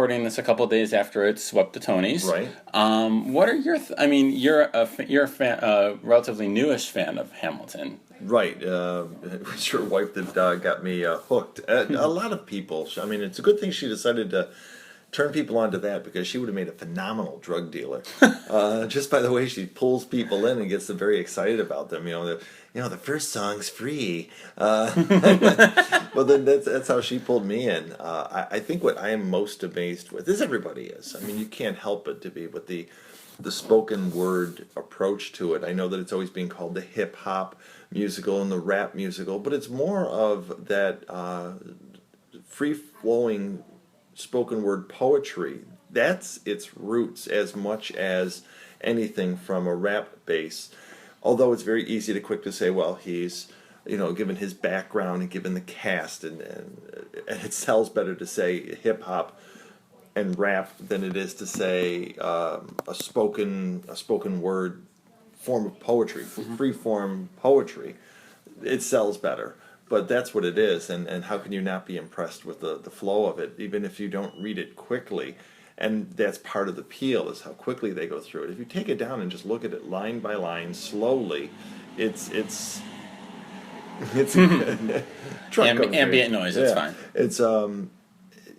recording this a couple of days after it swept the Tonys. Right. What are your? I mean, you're a fan, relatively newish fan of Hamilton. Right. It was your wife that got me hooked. A lot of people. I mean, it's a good thing she decided to turn people onto that, because she would have made a phenomenal drug dealer. Just by the way she pulls people in and gets them very excited about them. The first song's free. Well, then that's how she pulled me in. I think what I am most amazed with, as everybody is, I mean, you can't help but to be, with the spoken word approach to it. I know that it's always being called the hip hop musical and the rap musical, but it's more of that free flowing spoken word poetry. That's its roots as much as anything from a rap base. Although it's very easy to quick to say, well, he's, given his background and given the cast, and it sells better to say hip hop and rap than it is to say a spoken word form of poetry, free form poetry. It sells better. But that's what it is, and how can you not be impressed with the flow of it, even if you don't read it quickly? And that's part of the appeal, is how quickly they go through it. If you take it down and just look at it line by line, slowly, it's ambient noise. It's fine. It's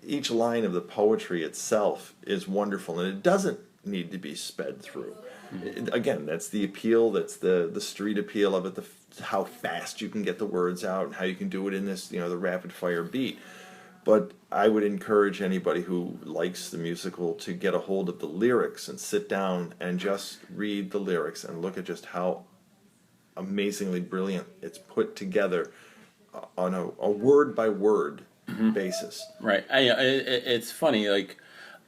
each line of the poetry itself is wonderful, and it doesn't need to be sped through. Again, that's the appeal. That's the street appeal of it. How fast you can get the words out, and how you can do it in this, the rapid fire beat. But I would encourage anybody who likes the musical to get a hold of the lyrics and sit down and just read the lyrics and look at just how amazingly brilliant it's put together on a word by word basis. Right. It's funny, like.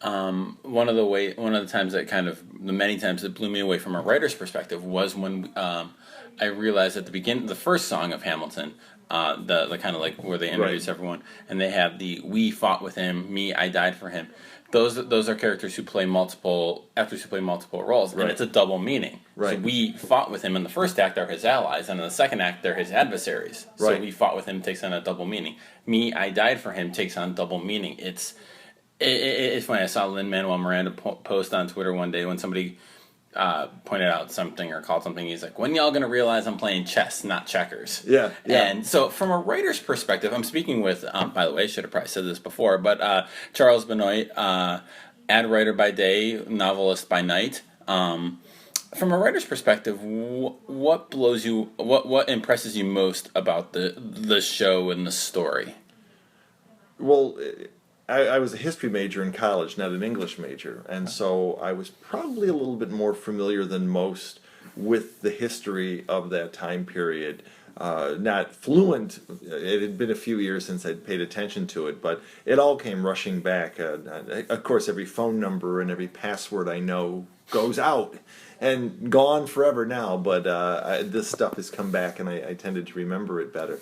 One of the times that the many times that blew me away from a writer's perspective was when I realized at the beginning, the first song of Hamilton, the kind of like where they introduce everyone, and they have the "We fought with him, me, I died for him." Those are characters who play multiple roles, and it's a double meaning. Right. So we fought with him in the first act are his allies, and in the second act they're his adversaries. So we fought with him takes on a double meaning. Me, I died for him takes on double meaning. It's funny. I saw Lin-Manuel Miranda post on Twitter one day when somebody pointed out something or called something. He's like, "When y'all gonna realize I'm playing chess, not checkers?" Yeah. And so, from a writer's perspective, I'm speaking with. By the way, I should have probably said this before, but Charles Benoit, ad writer by day, novelist by night. From a writer's perspective, what blows you? What impresses you most about the show and the story? Well, I was a history major in college, not an English major, and so I was probably a little bit more familiar than most with the history of that time period. Not fluent. It had been a few years since I'd paid attention to it, but it all came rushing back. Of course, every phone number and every password I know goes out and gone forever now, but this stuff has come back, and I tended to remember it better.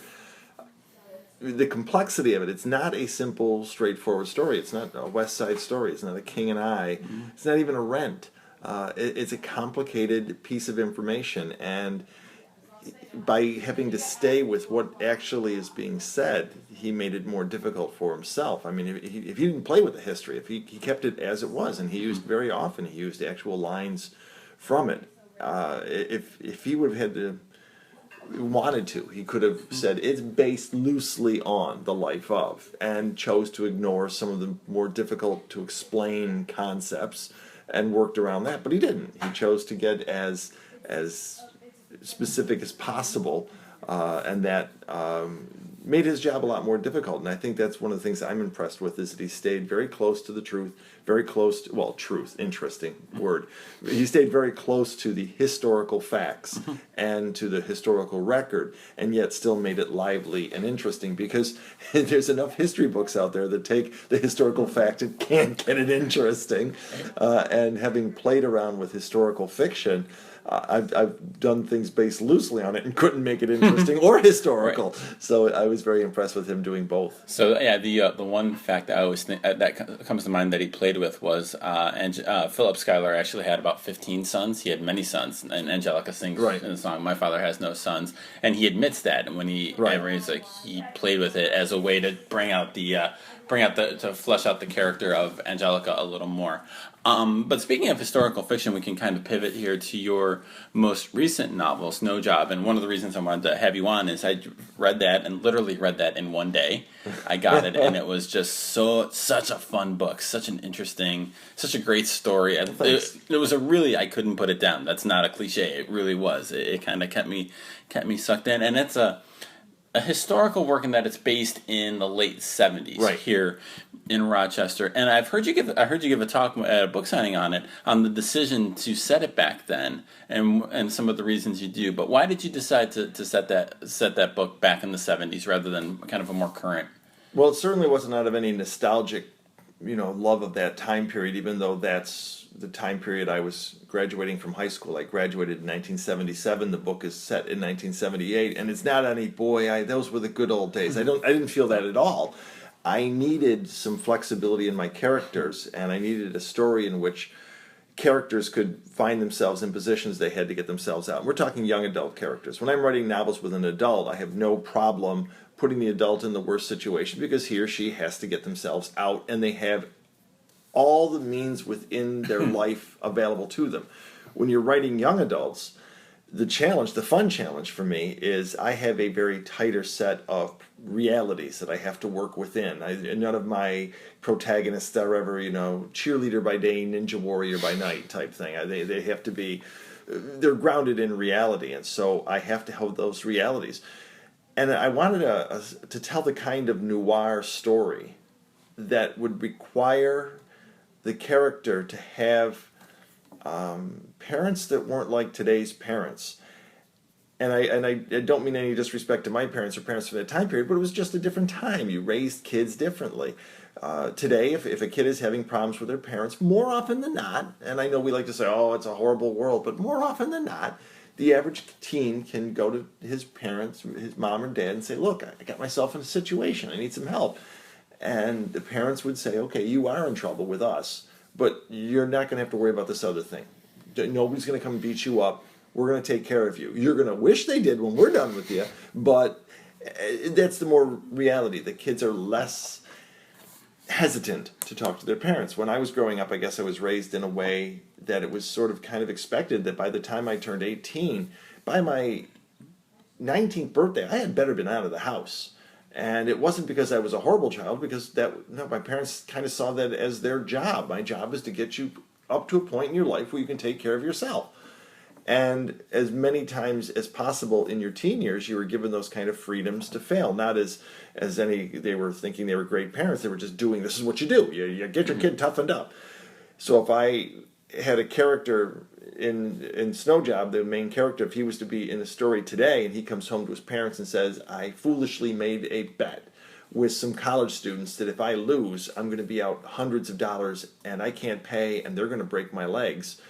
The complexity of it, it's not a simple, straightforward story. It's not a West Side Story. It's not a King and I. It's not even a Rent. It's a complicated piece of information, and by having to stay with what actually is being said, he made it more difficult for himself. I mean, if he didn't play with the history, if he kept it as it was, and he used very often, he used actual lines from it. If he would have had to wanted to, he could have said it's based loosely on the life of, and chose to ignore some of the more difficult to explain concepts and worked around that. But he didn't. He chose to get as specific as possible, and that made his job a lot more difficult. And I think that's one of the things I'm impressed with, is that he stayed very close to the truth, very close to, well, truth, interesting word. He stayed very close to the historical facts and to the historical record, and yet still made it lively and interesting, because there's enough history books out there that take the historical fact and can't get it interesting. And having played around with historical fiction, I've done things based loosely on it and couldn't make it interesting or historical. Right. So I was very impressed with him doing both. So yeah, the one fact that I always think that comes to mind that he played with was Philip Schuyler actually had about 15 sons. He had many sons, and Angelica sings in the song "My Father Has No Sons," and he admits that when he he's like he played with it as a way to to flesh out the character of Angelica a little more. But speaking of historical fiction, we can kind of pivot here to your most recent novel, Snow Job. And one of the reasons I wanted to have you on is I read that and literally read that in one day. I got it, and it was just such a fun book, such an interesting, such a great story. It was I couldn't put it down. That's not a cliche. It really was. It kind of kept me sucked in, and it's a historical work in that it's based in the late 70s here in Rochester. And I heard you give a talk at a book signing on the decision to set it back then and some of the reasons you do. But why did you decide to set that book back in the 70s rather than kind of a more current? Well, it certainly wasn't out of any nostalgic, love of that time period, even though that's the time period I was graduating from high school. I graduated in 1977. The book is set in 1978, and it's not any those were the good old days. I didn't feel that at all. I needed some flexibility in my characters, and I needed a story in which characters could find themselves in positions they had to get themselves out. And we're talking young adult characters. When I'm writing novels with an adult, I have no problem putting the adult in the worst situation because he or she has to get themselves out, and they have all the means within their life available to them. When you're writing young adults, the fun challenge for me is I have a very tighter set of realities that I have to work within. None of my protagonists are ever, cheerleader by day, ninja warrior by night type thing. They have to be, they're grounded in reality, and so I have to have those realities. And I wanted to tell the kind of noir story that would require the character to have parents that weren't like today's parents. And I don't mean any disrespect to my parents or parents from that time period, but it was just a different time. You raised kids differently. Today, if a kid is having problems with their parents, more often than not, and I know we like to say, oh, it's a horrible world, but more often than not, the average teen can go to his parents, his mom or dad, and say, look, I got myself in a situation. I need some help. And the parents would say, okay, you are in trouble with us, but you're not going to have to worry about this other thing. Nobody's going to come and beat you up. We're going to take care of you. You're going to wish they did when we're done with you, but that's the more reality. The kids are less hesitant to talk to their parents. When I was growing up, I guess I was raised in a way that it was sort of kind of expected that by the time I turned 18, by my 19th birthday, I had better been out of the house. And it wasn't because I was a horrible child, because my parents kind of saw that as their job. My job is to get you up to a point in your life where you can take care of yourself. And as many times as possible in your teen years, you were given those kind of freedoms to fail. Not as they were thinking they were great parents. They were just doing, this is what you do. You get your kid toughened up. So if I had a character in Snow Job, the main character, if he was to be in a story today and he comes home to his parents and says, I foolishly made a bet with some college students that if I lose, I'm going to be out hundreds of dollars and I can't pay and they're going to break my legs.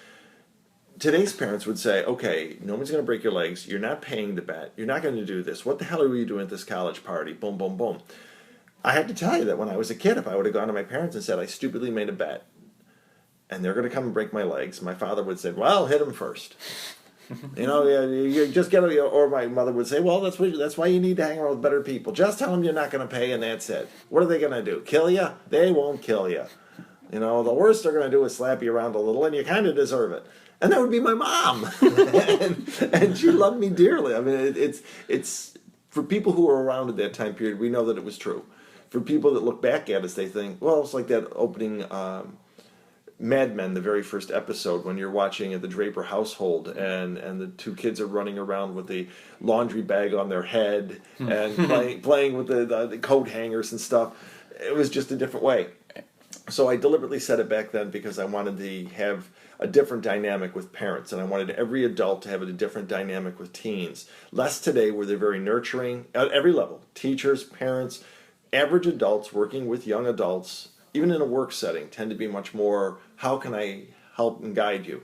Today's parents would say, okay, no one's going to break your legs. You're not paying the bet. You're not going to do this. What the hell are you doing at this college party? Boom, boom, boom. I have to tell you that when I was a kid, if I would have gone to my parents and said, I stupidly made a bet, and they're going to come and break my legs, my father would say, well, hit them first. You just get, or my mother would say, well, that's why you need to hang around with better people. Just tell them you're not going to pay, and that's it. What are they going to do? Kill you? They won't kill you. The worst they're going to do is slap you around a little, and you kind of deserve it. And that would be my mom. and she loved me dearly. I mean, it's for people who were around at that time period, we know that it was true. For people that look back at us, they think, well, it's like that opening Mad Men, the very first episode, when you're watching the Draper household and the two kids are running around with the laundry bag on their head and playing with the coat hangers and stuff. It was just a different way. So I deliberately set it back then because I wanted to have a different dynamic with parents, and I wanted every adult to have a different dynamic with teens. Less today, where they're very nurturing at every level. Teachers, parents, average adults working with young adults, even in a work setting, tend to be much more, how can I help and guide you?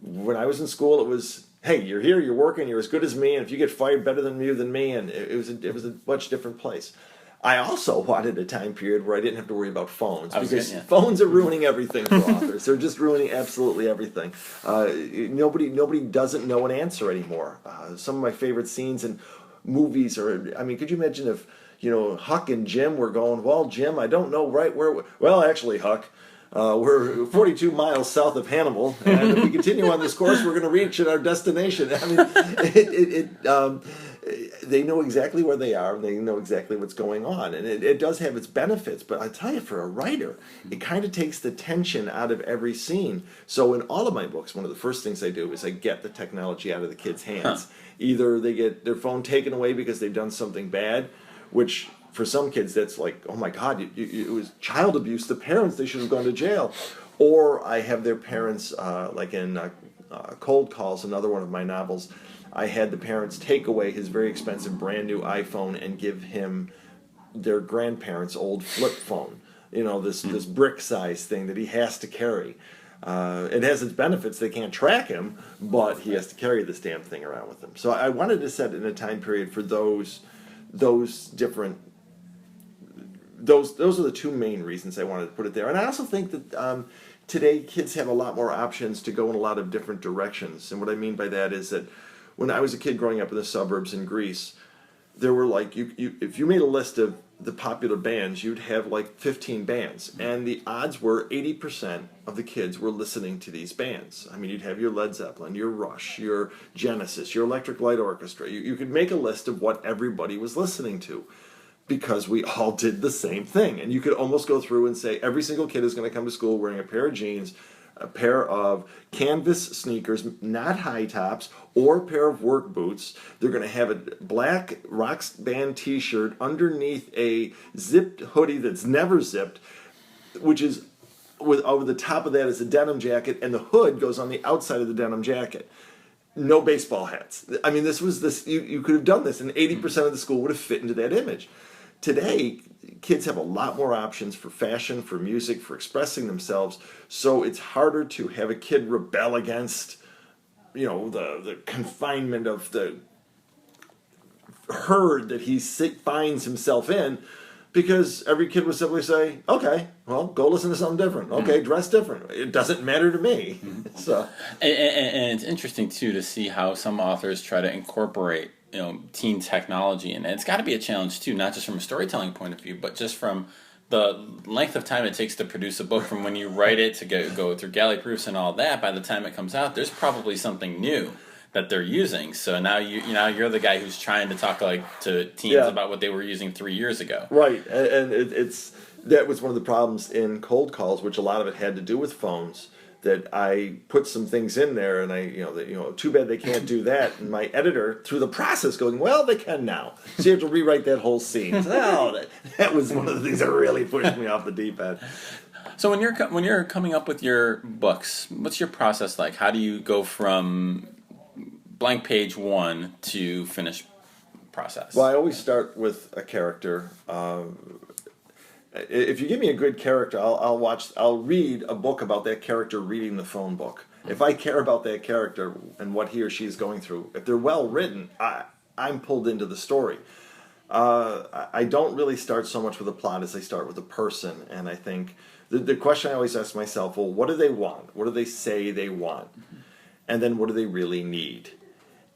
When I was in school, it was, hey, you're here, you're working, you're as good as me, and if you get fired, better than you than me, and it was a much different place. I also wanted a time period where I didn't have to worry about phones, because phones are ruining everything for authors. They're just ruining absolutely everything. Nobody doesn't know an answer anymore. Some of my favorite scenes in movies are, I mean, could you imagine if, Huck and Jim were going, well, Jim, I don't know right where, well, actually, Huck, we're 42 miles south of Hannibal, and if we continue on this course, we're going to reach our destination. I mean, they know exactly where they are, and they know exactly what's going on, and it does have its benefits. But I tell you, for a writer, it kind of takes the tension out of every scene. So in all of my books, one of the first things I do is I get the technology out of the kids' hands. Either they get their phone taken away because they've done something bad, which for some kids that's like, oh my God, it was child abuse. The parents, they should have gone to jail. Or I have their parents, like in Cold Calls, another one of my novels, I had the parents take away his very expensive brand new iPhone and give him their grandparents' old flip phone. This brick size thing that he has to carry. It has its benefits. They can't track him, but he has to carry this damn thing around with him. So I wanted to set in a time period for those different. Those are the two main reasons I wanted to put it there. And I also think that today kids have a lot more options to go in a lot of different directions. And what I mean by that is that when I was a kid growing up in the suburbs in Greece, there were like, if you made a list of the popular bands, you'd have like 15 bands. And the odds were 80% of the kids were listening to these bands. I mean, you'd have your Led Zeppelin, your Rush, your Genesis, your Electric Light Orchestra. You could make a list of what everybody was listening to, because we all did the same thing. And you could almost go through and say every single kid is going to come to school wearing a pair of jeans, a pair of canvas sneakers, not high tops, or a pair of work boots. They're going to have a black rock band t-shirt underneath a zipped hoodie that's never zipped, which is over the top of that is a denim jacket, and the hood goes on the outside of the denim jacket. No baseball hats. I mean, you could have done this, and 80% of the school would have fit into that image. Today, kids have a lot more options for fashion, for music, for expressing themselves, so it's harder to have a kid rebel against, the confinement of the herd that he finds himself in, because every kid would simply say, okay, well, go listen to something different. Okay, dress different. It doesn't matter to me. So, and it's interesting, too, to see how some authors try to incorporate teen technology, and it's got to be a challenge too, not just from a storytelling point of view, but just from the length of time it takes to produce a book, from when you write it to go through galley proofs and all that. By the time it comes out, there's probably something new that they're using. So now you're the guy who's trying to talk to teens about what they were using 3 years ago. Right, and that was one of the problems in Cold Calls, which a lot of it had to do with phones. That I put some things in there, and too bad they can't do that. And my editor, through the process, going, well, they can now. So you have to rewrite that whole scene. That was one of the things that really pushed me off the deep end. So when you're coming up with your books, what's your process like? How do you go from blank page 1 to finished process? Well, I always start with a character. If you give me a good character, I'll read a book about that character reading the phone book. If I care about that character and what he or she is going through, if they're well written, I'm pulled into the story. I don't really start so much with a plot as I start with a person, and I think the question I always ask myself, well, what do they want? What do they say they want? And then what do they really need?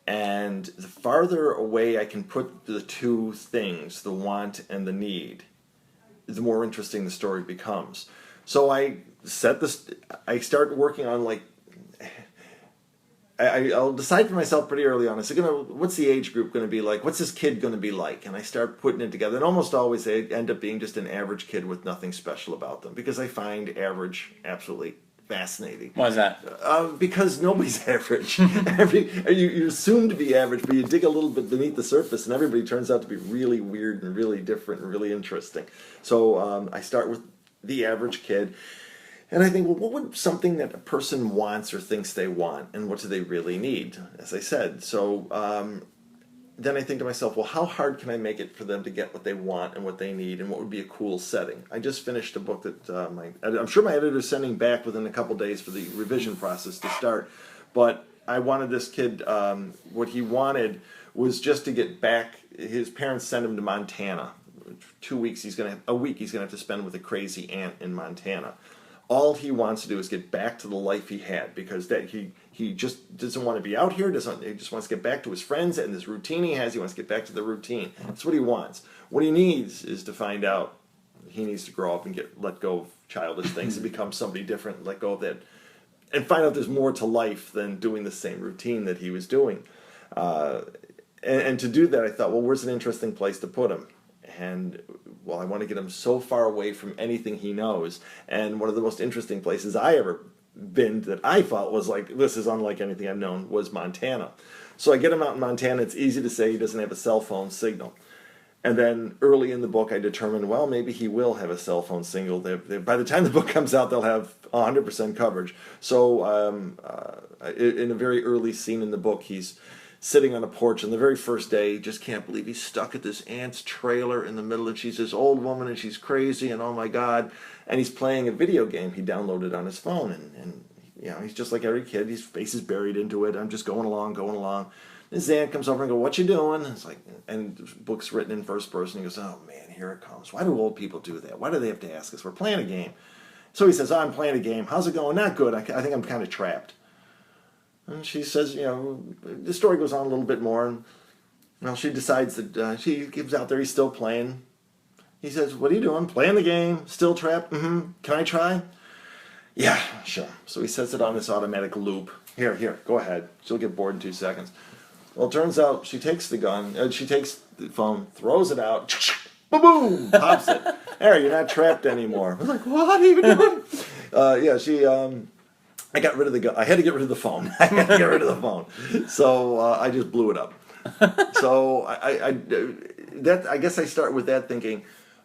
And the farther away I can put the two things, the want and the need, the more interesting the story becomes. So I start working on I'll decide for myself pretty early on. What's the age group going to be like? What's this kid going to be like? And I start putting it together. And almost always they end up being just an average kid with nothing special about them, because I find average absolutely fascinating. Why is that? Because nobody's average. You assume to be average, but you dig a little bit beneath the surface, and everybody turns out to be really weird and really different and really interesting. So I start with the average kid, and I think, well, what would something that a person wants or thinks they want, and what do they really need, as I said. So then I think to myself, well, how hard can I make it for them to get what they want and what they need, and what would be a cool setting? I just finished a book that I'm sure my editor's sending back within a couple days for the revision process to start, But I wanted this kid, what he wanted was just to get back. His parents sent him to Montana. 2 weeks a week he's gonna have to spend with a crazy aunt in Montana. All he wants to do is get back to the life he had, because that he just doesn't want to be out here. He just wants to get back to his friends and this routine he has. He wants to get back to the routine. That's what he wants. What he needs is to find out he needs to grow up and let go of childish things and become somebody different. Let go of that, and find out there's more to life than doing the same routine that he was doing. And to do that, I thought, well, where's an interesting place to put him? And, well, I want to get him so far away from anything he knows. And one of the most interesting places I ever been that I thought was like, this is unlike anything I've known, was Montana. So I get him out in Montana. It's easy to say he doesn't have a cell phone signal. And then early in the book, I determined, well, maybe he will have a cell phone signal. By the time the book comes out, they'll have 100% coverage. So in a very early scene in the book, he's sitting on a porch on the very first day. He just can't believe he's stuck at this aunt's trailer in the middle, and she's this old woman, and she's crazy, and oh my God. And he's playing a video game he downloaded on his phone, and you know, he's just like every kid. His face is buried into it. I'm just going along. His aunt comes over and goes, "What you doing?" And it's like, and the book's written in first person. He goes, "Oh man, here it comes. Why do old people do that? Why do they have to ask us? We're playing a game." So he says, "Oh, I'm playing a game. How's it going?" "Not good. I think I'm kind of trapped." And she says, you know, the story goes on a little bit more, and well, she decides that she gives out there. He's still playing. He says, "What are you doing?" "Playing the game. Still trapped." "Mm-hmm. Can I try?" "Yeah, sure." So he sets it on this automatic loop. Here, go ahead. She'll get bored in 2 seconds. Well, it turns out she takes the gun, she takes the phone, throws it out, boom, pops it. There, you're not trapped anymore. I was like, what are you doing? I got rid of the gun. I had to get rid of the phone. So I just blew it up. So I guess I start with that thinking,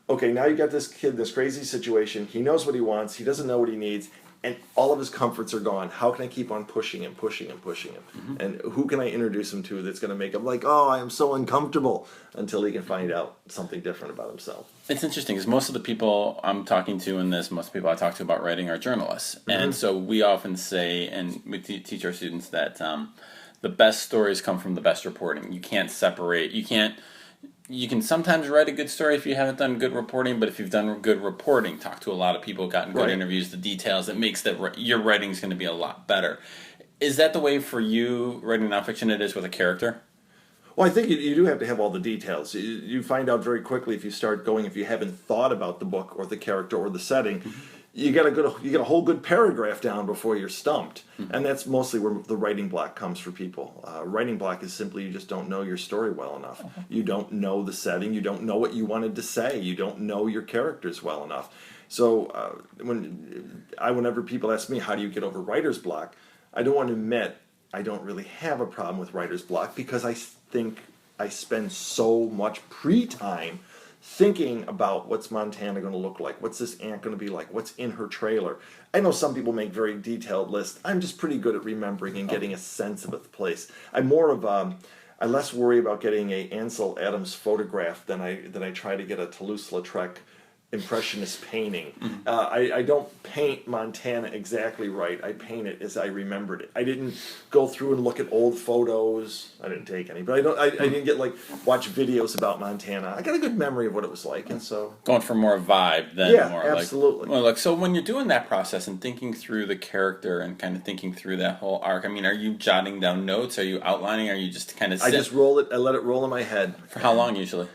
okay, now you got this kid, this crazy situation. He knows what he wants. He doesn't know what he needs. And all of his comforts are gone. How can I keep on pushing him? Mm-hmm. And who can I introduce him to that's going to make him like, oh, I am so uncomfortable, until he can find out something different about himself. It's interesting because most of the people I'm talking to in this, most people I talk to about writing are journalists. Mm-hmm. And so we often say, and we teach our students that the best stories come from the best reporting. You can't separate, you can sometimes write a good story if you haven't done good reporting, but if you've done good reporting, talked to a lot of people, gotten good interviews, the details, it makes that your writing is going to be a lot better. Is that the way for you writing nonfiction it is with a character? Well, I think you do have to have all the details. You find out very quickly if you start going, if you haven't thought about the book or the character or the setting, you get a whole good paragraph down before you're stumped. Mm-hmm. And that's mostly where the writing block comes for people. Writing block is simply you just don't know your story well enough. Uh-huh. You don't know the setting. You don't know what you wanted to say. You don't know your characters well enough. So whenever people ask me, how do you get over writer's block, I don't want to admit I don't really have a problem with writer's block, because I think I spend so much pre-time thinking about what's Montana going to look like, what's this aunt going to be like, what's in her trailer. I know some people make very detailed lists. I'm just pretty good at remembering and getting a sense of a place. I less worry about getting a Ansel Adams photograph than I try to get a Toulouse-Lautrec impressionist painting. Mm-hmm. I don't paint Montana exactly right. I paint it as I remembered it. I didn't go through and look at old photos. I didn't take any, but I didn't get watch videos about Montana. I got a good memory of what it was like, and so going for more vibe than more absolutely. So when you're doing that process and thinking through the character and kind of thinking through that whole arc, I mean, are you jotting down notes? Are you outlining? Are you just kind of I just roll it. I let it roll in my head. For how long usually?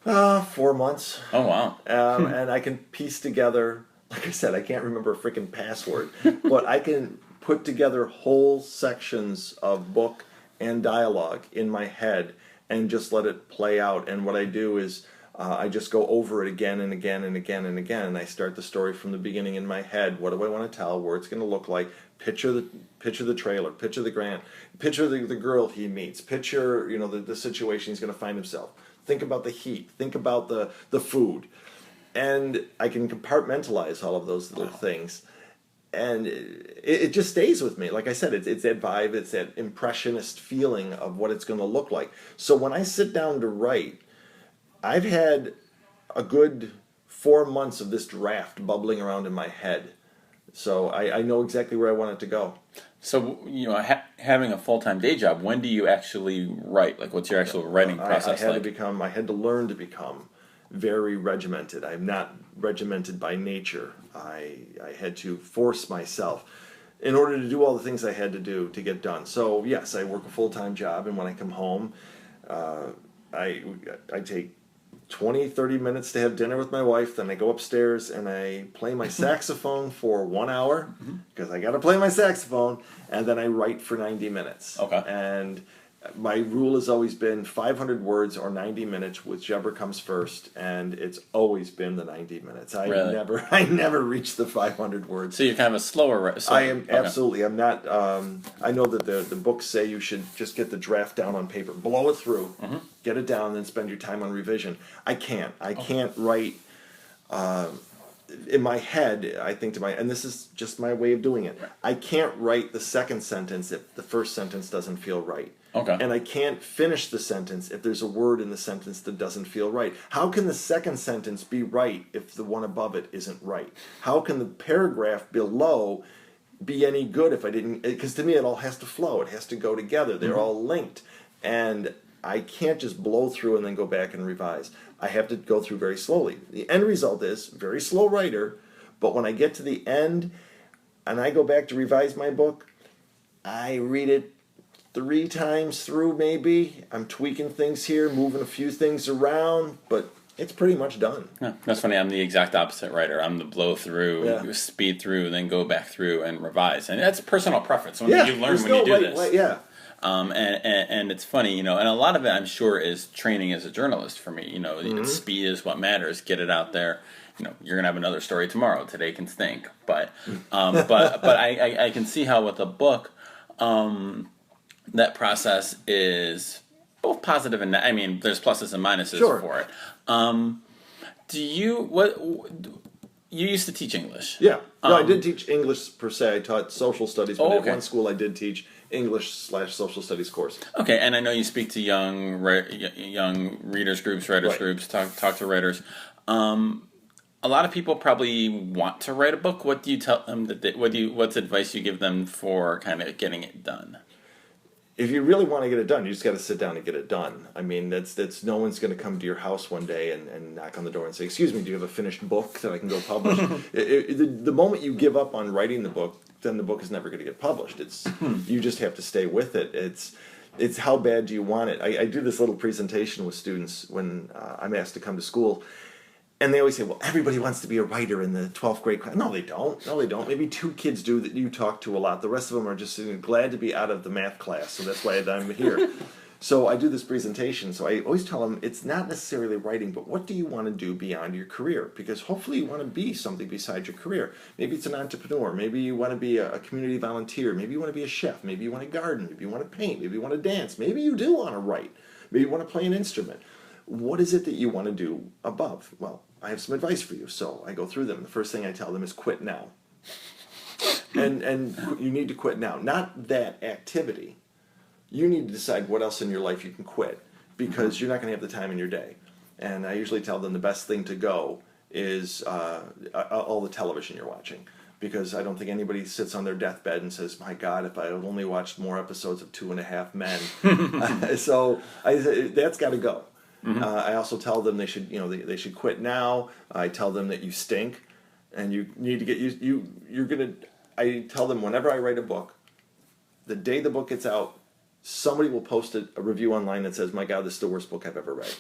4 months. Oh, wow. And I can piece together, like I said, I can't remember a freaking password, but I can put together whole sections of book and dialogue in my head and just let it play out. And what I do is I just go over it again and again and again and again, and I start the story from the beginning in my head. What do I want to tell? Where it's going to look like? Picture the trailer. Picture the Grant. Picture the girl he meets. Picture the situation he's going to find himself. Think about the heat. Think about the food. And I can compartmentalize all of those little things. And it just stays with me. Like I said, it's that vibe, it's that impressionist feeling of what it's going to look like. So when I sit down to write, I've had a good 4 months of this draft bubbling around in my head. So I know exactly where I want it to go. So, having a full-time day job, when do you actually write? Like, what's your actual writing process like? I had to learn to become very regimented. I'm not regimented by nature. I had to force myself in order to do all the things I had to do to get done. So yes, I work a full-time job, and when I come home, I take 20, 30 minutes to have dinner with my wife. Then I go upstairs and I play my saxophone for 1 hour, because I got to play my saxophone, and then I write for 90 minutes. Okay. And my rule has always been 500 words or 90 minutes, whichever comes first, and it's always been the 90 minutes. Really? I never reached the 500 words. So you're kind of a slower. I am absolutely. I'm not. I know that the books say you should just get the draft down on paper, blow it through, get it down, and then spend your time on revision. I can't. I can't write. In my head, I think and this is just my way of doing it. I can't write the second sentence if the first sentence doesn't feel right. Okay. And I can't finish the sentence if there's a word in the sentence that doesn't feel right. How can the second sentence be right if the one above it isn't right? How can the paragraph below be any good if I didn't? Because to me, it all has to flow. It has to go together. They're all linked. And I can't just blow through and then go back and revise. I have to go through very slowly. The end result is very slow writer, but when I get to the end and I go back to revise my book, I read it 3 times through maybe. I'm tweaking things here, moving a few things around, but it's pretty much done. Yeah, that's funny. I'm the exact opposite writer. I'm the blow through, speed through, then go back through and revise. And that's personal preference. You learn when you do this. Yeah. And it's funny, and a lot of it, I'm sure, is training as a journalist for me. Speed is what matters. Get it out there. You're gonna have another story tomorrow. Today can stink, but I can see how with a book, that process is both positive and there's pluses and minuses for it. You used to teach English? Yeah. No, I did teach English per se. I taught social studies, but okay. At one school I did teach English/social studies course. Okay, and I know you speak to young readers groups, writers groups, talk to writers. A lot of people probably want to write a book. What do you tell them what's advice you give them for kind of getting it done? If you really want to get it done, you just got to sit down and get it done. That's no one's going to come to your house one day and knock on the door and say, "Excuse me, do you have a finished book that I can go publish?" The moment you give up on writing the book, then the book is never going to get published. You just have to stay with it. It's how bad do you want it? I do this little presentation with students when I'm asked to come to school. And they always say, well, everybody wants to be a writer in the 12th grade class. No, they don't. Maybe 2 kids do that you talk to a lot. The rest of them are just glad to be out of the math class, so that's why I'm here. So I do this presentation. So I always tell them it's not necessarily writing, but what do you want to do beyond your career? Because hopefully you want to be something besides your career. Maybe it's an entrepreneur. Maybe you want to be a community volunteer. Maybe you want to be a chef. Maybe you want to garden. Maybe you want to paint. Maybe you want to dance. Maybe you do want to write. Maybe you want to play an instrument. What is it that you want to do above? Well, I have some advice for you. So I go through them. The first thing I tell them is quit now. And you need to quit now. Not that activity. You need to decide what else in your life you can quit, because you're not going to have the time in your day. And I usually tell them the best thing to go is all the television you're watching. Because I don't think anybody sits on their deathbed and says, "My God, if I had only watched more episodes of 2.5 Men." So that's got to go. I also tell them they should quit now. I tell them that you stink, and you need to get I tell them whenever I write a book, the day the book gets out, somebody will post a review online that says, "My God, this is the worst book I've ever read."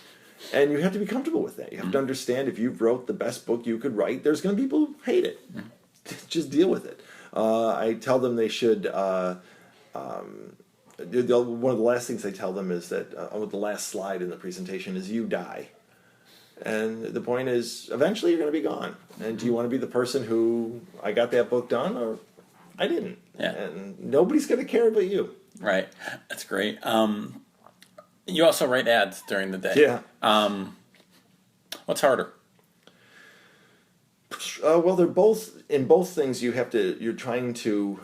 And you have to be comfortable with that. You have to understand if you've wrote the best book you could write, there's going to be people who hate it. Just deal with it. I tell them they should. One of the last things I tell them is that the last slide in the presentation is you die. And the point is, eventually you're going to be gone. And do you want to be the person who, I got that book done, or I didn't? Yeah. And nobody's going to care but you. Right. That's great. You also write ads during the day. Yeah. What's harder? Well, they're both, in both things you're trying to,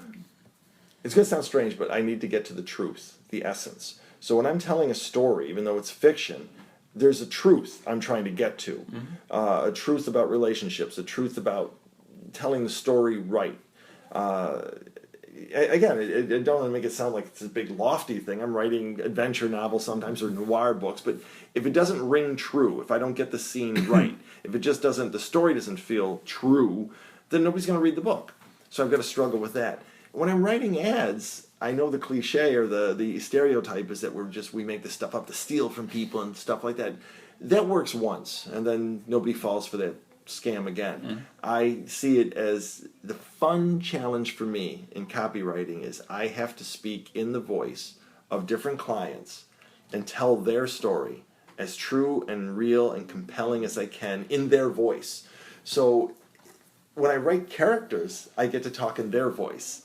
it's going to sound strange, but I need to get to the truth, the essence. So when I'm telling a story, even though it's fiction, there's a truth I'm trying to get to. A truth about relationships, a truth about telling the story right. Again, I don't want to make it sound like it's a big lofty thing. I'm writing adventure novels sometimes or noir books, but if it doesn't ring true, if I don't get the scene right, if it just doesn't, the story doesn't feel true, then nobody's going to read the book. So I've got to struggle with that. When I'm writing ads, I know the cliche or the stereotype is that we make this stuff up to steal from people and stuff like that. That works once, and then nobody falls for that scam again. Mm-hmm. I see it as the fun challenge for me in copywriting is I have to speak in the voice of different clients and tell their story as true and real and compelling as I can in their voice. So when I write characters, I get to talk in their voice,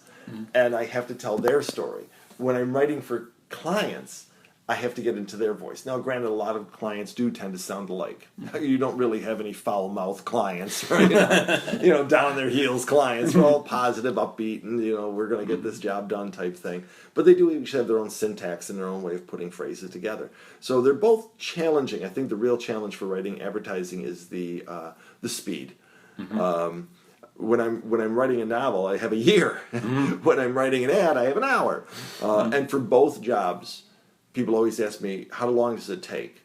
and I have to tell their story. When I'm writing for clients, I have to get into their voice. Now, granted, a lot of clients do tend to sound alike. You don't really have any foul-mouthed clients, right? Down on their heels clients. They're all positive, upbeat, and, we're going to get this job done type thing. But they do each have their own syntax and their own way of putting phrases together. So they're both challenging. I think the real challenge for writing advertising is the speed. Mm-hmm. When I'm writing a novel, I have a year. Mm-hmm. When I'm writing an ad, I have an hour. And for both jobs, people always ask me, how long does it take?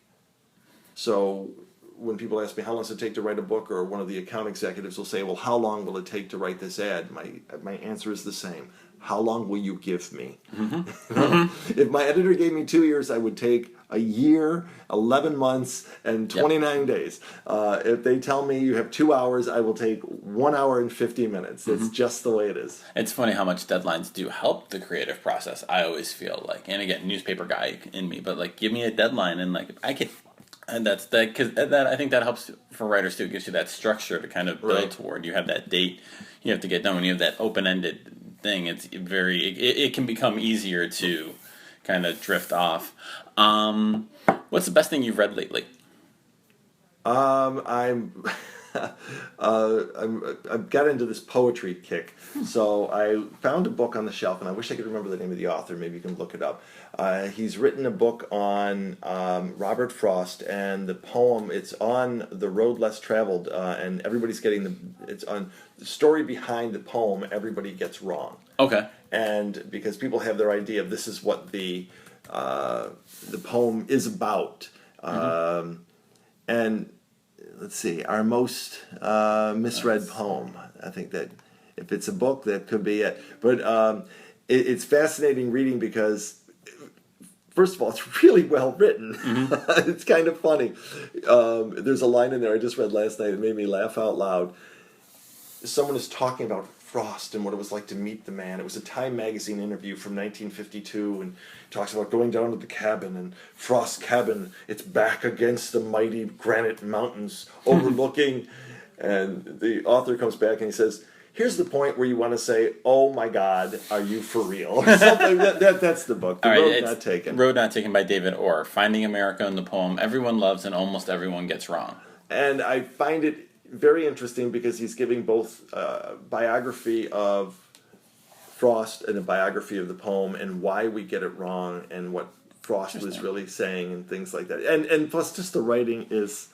So when people ask me, how long does it take to write a book, or one of the account executives will say, well, how long will it take to write this ad? My answer is the same. How long will you give me? Mm-hmm. If my editor gave me 2 years, I would take a year, 11 months, and 29 days. If they tell me you have 2 hours, I will take 1 hour and 50 minutes. It's just the way it is. It's funny how much deadlines do help the creative process. I always feel like, and again, newspaper guy in me, but like, give me a deadline, and like, I can. And that's that, because that I think that helps for writers too. It gives you that structure to kind of build toward. You have that date you have to get done. When you have that open-ended thing, it's it can become easier to kind of drift off. What's the best thing you've read lately? I've got into this poetry kick. So I found a book on the shelf, and I wish I could remember the name of the author. Maybe you can look it up. He's written a book on Robert Frost, and the poem, it's on The Road Less Traveled, and everybody's getting it's on the story behind the poem, everybody gets wrong. Okay. And because people have their idea of this is what the poem is about. And let's see, our most misread poem. I think that if it's a book, that could be it. But it's fascinating reading because, first of all, it's really well written. Mm-hmm. It's kind of funny. There's a line in there I just read last night that made me laugh out loud. Someone is talking about Frost and what it was like to meet the man. It was a Time magazine interview from 1952, and talks about going down to the cabin, and Frost's cabin, it's back against the mighty granite mountains overlooking, and the author comes back and he says, here's the point where you want to say, oh my God, are you for real? Or something. That's the book. The Road Not Taken. Road Not Taken by David Orr. Finding America in the poem everyone loves and almost everyone gets wrong. And I find it very interesting because he's giving both a biography of Frost and a biography of the poem and why we get it wrong and what Frost was really saying and things like that. And plus just the writing is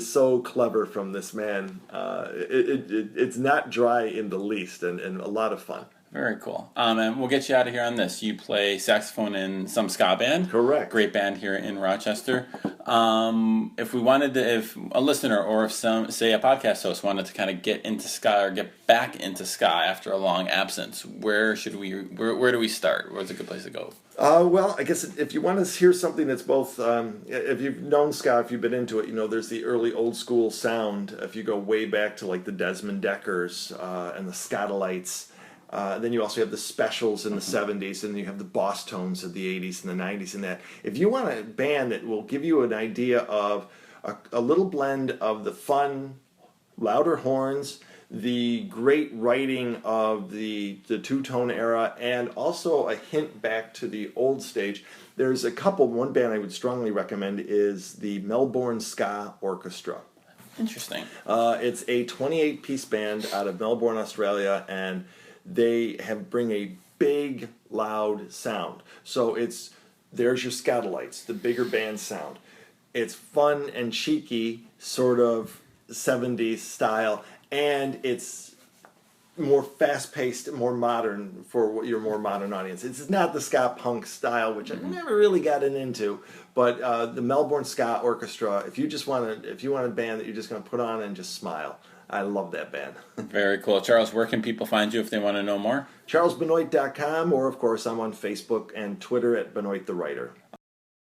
so clever from this man. It's not dry in the least and a lot of fun. Very cool. And we'll get you out of here on this. You play saxophone in some ska band. Correct. Great band here in Rochester. If a listener or if say a podcast host wanted to kind of get into ska or get back into ska after a long absence, where do we start? Where's a good place to go? Well, I guess if you want to hear something that's both, if you've known ska, if you've been into it, there's the early old school sound. If you go way back to like the Desmond Deckers and the Scatolites. Then you also have the Specials in the 70s, and you have the Boss Tones of the 80s and the 90s and that. If you want a band that will give you an idea of a little blend of the fun, louder horns, the great writing of the two-tone era, and also a hint back to the old stage, there's a couple. One band I would strongly recommend is the Melbourne Ska Orchestra. Interesting. It's a 28-piece band out of Melbourne, Australia, and they bring a big, loud sound. So there's your Scatolites, the bigger band sound. It's fun and cheeky, sort of 70s style, and it's more fast-paced, more modern for your more modern audience. It's not the ska punk style, which I've never really gotten into, but the Melbourne Ska Orchestra. If you want a band that you're just going to put on and just smile, I love that band. Very cool. Charles, where can people find you if they want to know more? CharlesBenoit.com, or of course I'm on Facebook and Twitter at Benoit the Writer.